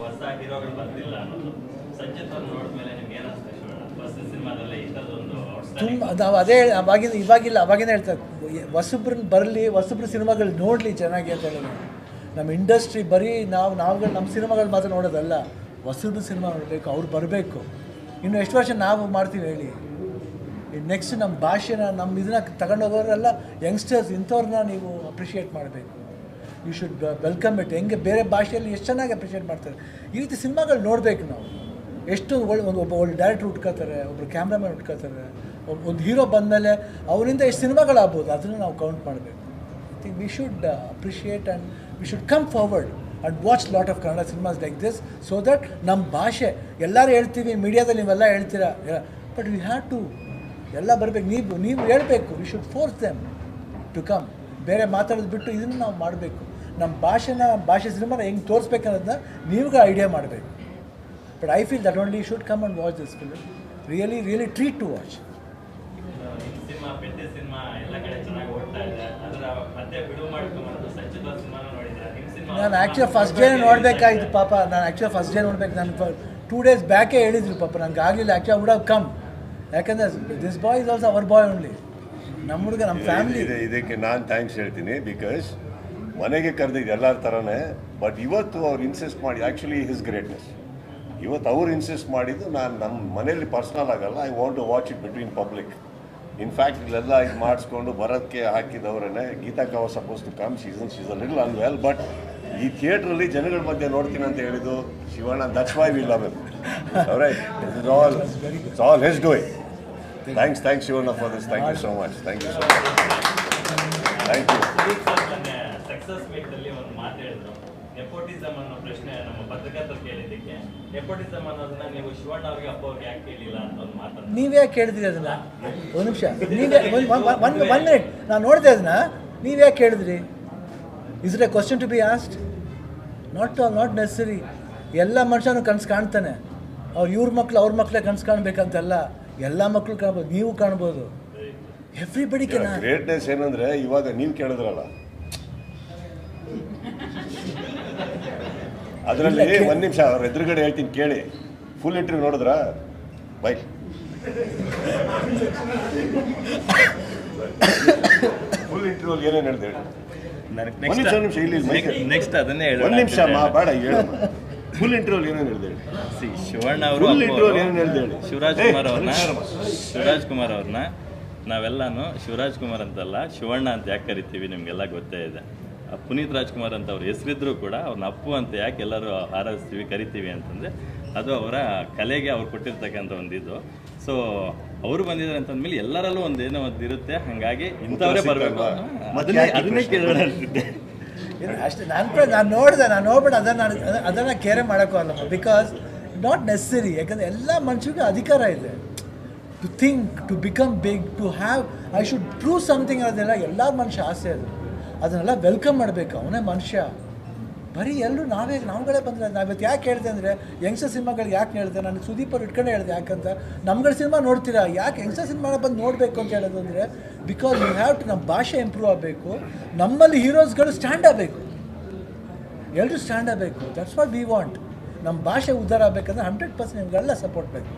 ಹೊಸ ಹೀರೋಗಳು ಬಂದಿಲ್ಲ ಅನ್ನೋದು ಸಂಚಿತ್ ಅವ್ರು ನೋಡಿದ್ಮೇಲೆ ನಿಮ್ಗೆ ಏನು ಅನಿಸ್ತಾ ಫಸ್ಟ್ ಸಿನಿಮಾದಲ್ಲೇ ಈ ಥರದೊಂದು ತುಂಬ ನಾವು ಅದೇ ಅವಾಗಿಂದ ಹೇಳ್ತಾರೆ ಹೊಸಬ್ರನ್ನ ಬರಲಿ ಹೊಸಬ್ರ ಸಿನಿಮಾಗಳು ನೋಡಲಿ ಚೆನ್ನಾಗಿ ಅಂತ ಹೇಳಿ ನಮ್ಮ ಇಂಡಸ್ಟ್ರಿ ಬರೀ ನಾವುಗಳು ನಮ್ಮ ಸಿನಿಮಾಗಳು ಮಾತ್ರ ನೋಡೋದಲ್ಲ ಹೊಸಬ್ರ ಸಿನಿಮಾ ನೋಡಬೇಕು ಅವ್ರು ಬರಬೇಕು. ಇನ್ನು ಎಷ್ಟು ವರ್ಷ ನಾವು ಮಾಡ್ತೀವಿ ಹೇಳಿ. ನೆಕ್ಸ್ಟ್ ನಮ್ಮ ಭಾಷೆನ ನಮ್ಮ ಇದನ್ನ ತಗೊಂಡೋಗೋರೆಲ್ಲ ಯಂಗ್ಸ್ಟರ್ಸ್ ಇಂಥವ್ರನ್ನ ನೀವು ಅಪ್ರಿಷಿಯೇಟ್ ಮಾಡಬೇಕು. You should welcome it. ಹೆಂಗೆ ಬೇರೆ ಭಾಷೆಯಲ್ಲಿ ಎಷ್ಟು ಚೆನ್ನಾಗಿ ಅಪ್ರಿಷಿಯೇಟ್ ಮಾಡ್ತಾರೆ ಈ ರೀತಿ ಸಿನಿಮಾಗಳು ನೋಡಬೇಕು ನಾವು. ಎಷ್ಟು ಒಬ್ಬ ಒಳ್ಳೆ ಡೈರೆಕ್ಟ್ರ್ ಹುಟ್ಕೋತಾರೆ, ಒಬ್ಬರು ಕ್ಯಾಮ್ರಾಮನ್ ಹುಟ್ಕೋತಾರೆ, ಒಂದು ಹೀರೋ ಬಂದಮೇಲೆ ಅವರಿಂದ ಎಷ್ಟು ಸಿನಿಮಾಗಳಾಗ್ಬೋದು ಅದನ್ನು ನಾವು ಕೌಂಟ್ ಮಾಡಬೇಕು. I think we should appreciate and we should come forward and watch lot of Kannada cinemas like this so that ನಮ್ಮ ಭಾಷೆ ಎಲ್ಲರೂ ಹೇಳ್ತೀವಿ ಮೀಡಿಯಾದಲ್ಲಿ ನೀವೆಲ್ಲ ಹೇಳ್ತೀರಾ ಬಟ್ ವಿ ಹ್ಯಾವ್ ಟು ಎಲ್ಲ ಬರಬೇಕು. ನೀವು ಹೇಳಬೇಕು. We should force them to come. ಬೇರೆ ಮಾತಾಡೋದು ಬಿಟ್ಟು ಇದನ್ನು ನಾವು ಮಾಡಬೇಕು. ನಮ್ಮ ಭಾಷೆ ಸಿನಿಮಾನ ಹೆಂಗೆ ತೋರಿಸ್ಬೇಕು ಅನ್ನೋದನ್ನ ನೀವುಗಳು ಐಡಿಯಾ ಮಾಡಬೇಕು. But I feel that only should come and watch this film. Really treat to watch. Cinema ಪೆದ್ದೆ ಸಿನಿಮಾ ಎಲ್ಲ ಕಡೆ ಚೆನ್ನಾಗಿ ಓಡ್ತಾ ಇದೆ. ಅದರ ಮತ್ತೆ ಬಿಡುವು ಮಾಡ್ಕೊಂಡ್ಬಂದು ಸಂಚಿತ್ ಅವ್ರ ಸಿನಿಮಾನ ನೋಡಿದ್ರೆ ನಿಮ್ಮ ಸಿನಿಮಾ ನಾನು ಆ್ಯಕ್ಚುಲಿ ಫಸ್ಟ್ ಡೇ ನೋಡಬೇಕಾಗಿತ್ತು ಪಾಪ. ನಾನು ಫಸ್ಟ್ ಡೇ ನೋಡ್ಬೇಕು. ನಾನು 2 days ಬ್ಯಾಕೇ ಹೇಳಿದ್ರು ಪಾಪ ನನಗೆ ಆಗಲಿಲ್ಲ. Actually would have come. ಯಾಕಂದರೆ this boy is also our boy only. ನಮ್ಮ ಹುಡುಗ ನಮ್ಮ ಫ್ಯಾಮಿಲಿ ಇದೆ. ಇದಕ್ಕೆ ನಾನು ಥ್ಯಾಂಕ್ಸ್ ಹೇಳ್ತೀನಿ. ಬಿಕಾಸ್ ಮನೆಗೆ ಕರೆದಿದ್ದು ಎಲ್ಲರ ಥರನೇ. ಬಟ್ ಇವತ್ತು ಅವ್ರು ಇನ್ಸಿಸ್ಟ್ ಮಾಡಿ ಆ್ಯಕ್ಚುಲಿ ಹಿಸ್ ಗ್ರೇಟ್ನೆಸ್. ಇವತ್ತು ಅವ್ರು ಇನ್ಸಿಸ್ಟ್ ಮಾಡಿದ್ದು ನಾನು ನಮ್ಮ ಮನೇಲಿ ಪರ್ಸ್ನಲ್ ಆಗಲ್ಲ. I want to watch it between public. In fact ಇಲ್ಲೆಲ್ಲ ಇದು ಮಾಡಿಸ್ಕೊಂಡು ಬರೋದಕ್ಕೆ ಹಾಕಿದವರೇ ಗೀತಾ ಕಾವ್ supposed to come she's a little unwell. But ಈ ಥಿಯೇಟ್ರಲ್ಲಿ ಜನಗಳ ಮಧ್ಯೆ ನೋಡ್ತೀನಿ ಅಂತ ಹೇಳಿದ್ದು Shivanna. That's why we love him. Right. It's all his doing. Thanks Shivanna for this. Thank you so much. Thank you success ಮೀಟ್ನಲ್ಲಿ ಒಂದು ಮಾತು ಹೇಳಿದ್ರು. ನೆಪೋಟಿಸಮ್ ಅನ್ನೋ ಪ್ರಶ್ನೆ ನಮ್ಮ ಪತ್ರಕರ್ತರು ಕೇಳಿದ್ದಕ್ಕೆ ನೆಪೋಟಿಸಮ್ ಅನ್ನೋದನ್ನ ನೀವು ಶಿವಣ್ಣ ಅವ್ರಿಗೆ ಅಪ್ಪ ಅವ್ರಿಗೆ ಯಾಕೆ ಕೇಳಿಲ್ಲ ಅಂತ ಒಂದು ಮಾತನ್ನು ನೀವೇ ಕೇಳಿದ್ರಿ ಅದನ್ನ. ಒಂದು ನಿಮಿಷ ನೀವೇ ಒನ್ ಮಿನಿಟ್ ನಾನು ನೋಡಿದೆ ಅದನ್ನ. ನೀವೇ ಕೇಳಿದ್ರಿ. Is it a question to be asked? Not necessary. ಎಲ್ಲ ಮನುಷ್ಯನೂ ಕನಸು ಕಾಣ್ತಾನೆ. ಇವ್ರ ಮಕ್ಳು ಅವ್ರ ಮಕ್ಕಳೇ ಕನಸು ಕಾಣ್ಬೇಕಂತಲ್ಲ. ಎಲ್ಲ ಮಕ್ಕಳು ಕಾಣ್ಬೋದು. ನೀವು ಕಾಣ್ಬೋದು. ಎವ್ರಿಬಡಿ ಕೆನ್. ಗ್ರೇಟ್ನೆಸ್ ಏನಂದ್ರೆ ಇವಾಗ ನೀವು ಕೇಳಿದ್ರಲ್ಲ ಅದರಲ್ಲಿ ಒಂದು ನಿಮಿಷ ಅವ್ರ ಎದುರುಗಡೆ ಹೇಳ್ತೀನಿ ಕೇಳಿ. ಫುಲ್ ಇಂಟರ್ವ್ಯೂ ನೋಡಿದ್ರ ಬೈ. ಫುಲ್ ಇಂಟರ್ವ್ಯೂ ಏನೇನು ಹೇಳ್ದೆ ಹೇಳಿ. ನಿಮಿಷ ಇಲ್ಲಿ ನೆಕ್ಸ್ಟ್ ಅದನ್ನೇ ಒಂದು ನಿಮಿಷ ಬೇಡ ಹೇಳ. ಫುಲ್ ಇಂಟರ್ವ್ಯೂ ಏನೇನು ಹೇಳ್ದೆ ಹೇಳಿ. ಶಿವಣ್ಣ ಅವರು ಫುಲ್ ಇಂಟರ್ವ್ಯೂ ಏನೇನು ಹೇಳ್ದೆ ಹೇಳಿ. ಶಿವರಾಜ್ ಕುಮಾರ್ ಅವ್ರನ್ನ ನಾವೆಲ್ಲಾನು ಶಿವರಾಜ್ ಕುಮಾರ್ ಅಂತಲ್ಲ ಶಿವಣ್ಣ ಅಂತ ಯಾಕೆ ಕರಿತೀವಿ ನಿಮಗೆಲ್ಲ ಗೊತ್ತೇ ಇದೆ. ಪುನೀತ್ ರಾಜ್ಕುಮಾರ್ ಅಂತ ಅವ್ರ ಹೆಸರಿದ್ರು ಕೂಡ ಅವ್ರನ್ನ ಅಪ್ಪು ಅಂತ ಯಾಕೆ ಎಲ್ಲರೂ ಹಾರೈಸ್ತೀವಿ ಕರಿತೀವಿ ಅಂತಂದರೆ ಅದು ಅವರ ಕಲೆಗೆ ಅವ್ರು ಕೊಟ್ಟಿರ್ತಕ್ಕಂಥ ಒಂದಿದು. ಸೊ ಅವರು ಬಂದಿದ್ದಾರೆ ಅಂತಂದ್ಮೇಲೆ ಎಲ್ಲರಲ್ಲೂ ಒಂದೇನೋ ಒಂದು ಇರುತ್ತೆ. ಹಾಗಾಗಿ ಇಂಥವರೇ ಬರಬೇಕು. ಅದನ್ನೇ ಕೇಳೋಣ ಅನ್ಸುತ್ತೆ ಅಷ್ಟೇ. ನಾನು ನೋಡ್ಬಿಟ್ಟು ಅದನ್ನು ಕೇರೆ ಮಾಡೋಕ್ಕೂ ಅಲ್ಲ. Because not necessary. ಯಾಕಂದರೆ ಎಲ್ಲ ಮನುಷ್ಯರಿಗೂ ಅಧಿಕಾರ ಇದೆ to think, to become big, to have I should prove something ಅನ್ನೋದೆಲ್ಲ ಎಲ್ಲ ಮನುಷ್ಯ ಆಸೆ ಅದು. ಅದನ್ನೆಲ್ಲ ವೆಲ್ಕಮ್ ಮಾಡಬೇಕು. ಅವನೇ ಮನುಷ್ಯ. ಬರೀ ಎಲ್ಲರೂ ನಾವುಗಳೇ ಬಂದರೆ ನಾವಿವತ್ತು ಯಾಕೆ ಹೇಳ್ದೆ ಅಂದರೆ ಯಂಗ್ಸ್ಟರ್ ಸಿನಿಮಾಗಳಿಗೆ ಯಾಕೆ ಹೇಳ್ದೆ. ನಾನು ಸುದೀಪ್ ಅವ್ರು ಇಟ್ಕೊಂಡೇ ಹೇಳಿದೆ. ಯಾಕಂತ ನಮ್ಗಳ ಸಿನಿಮಾ ನೋಡ್ತೀರಾ, ಯಾಕೆ ಯಂಗ್ಸ್ಟರ್ ಸಿನಿಮಾ ಬಂದು ನೋಡಬೇಕು ಅಂತ ಹೇಳೋದು ಅಂದರೆ ಬಿಕಾಸ್ ಯು ಹ್ಯಾವ್ ಟು. ನಮ್ಮ ಭಾಷೆ ಇಂಪ್ರೂವ್ ಆಗಬೇಕು. ನಮ್ಮಲ್ಲಿ ಹೀರೋಸ್ಗಳು ಸ್ಟ್ಯಾಂಡ್ ಆಗಬೇಕು. ಎಲ್ಲರೂ ಸ್ಟ್ಯಾಂಡ್ ಆಗಬೇಕು. That's what we want. ನಮ್ಮ ಭಾಷೆ ಉದ್ಧಾರ ಆಗಬೇಕಂದ್ರೆ 100% ನಿಮ್ಗೆಲ್ಲ ಸಪೋರ್ಟ್ ಬೇಕು.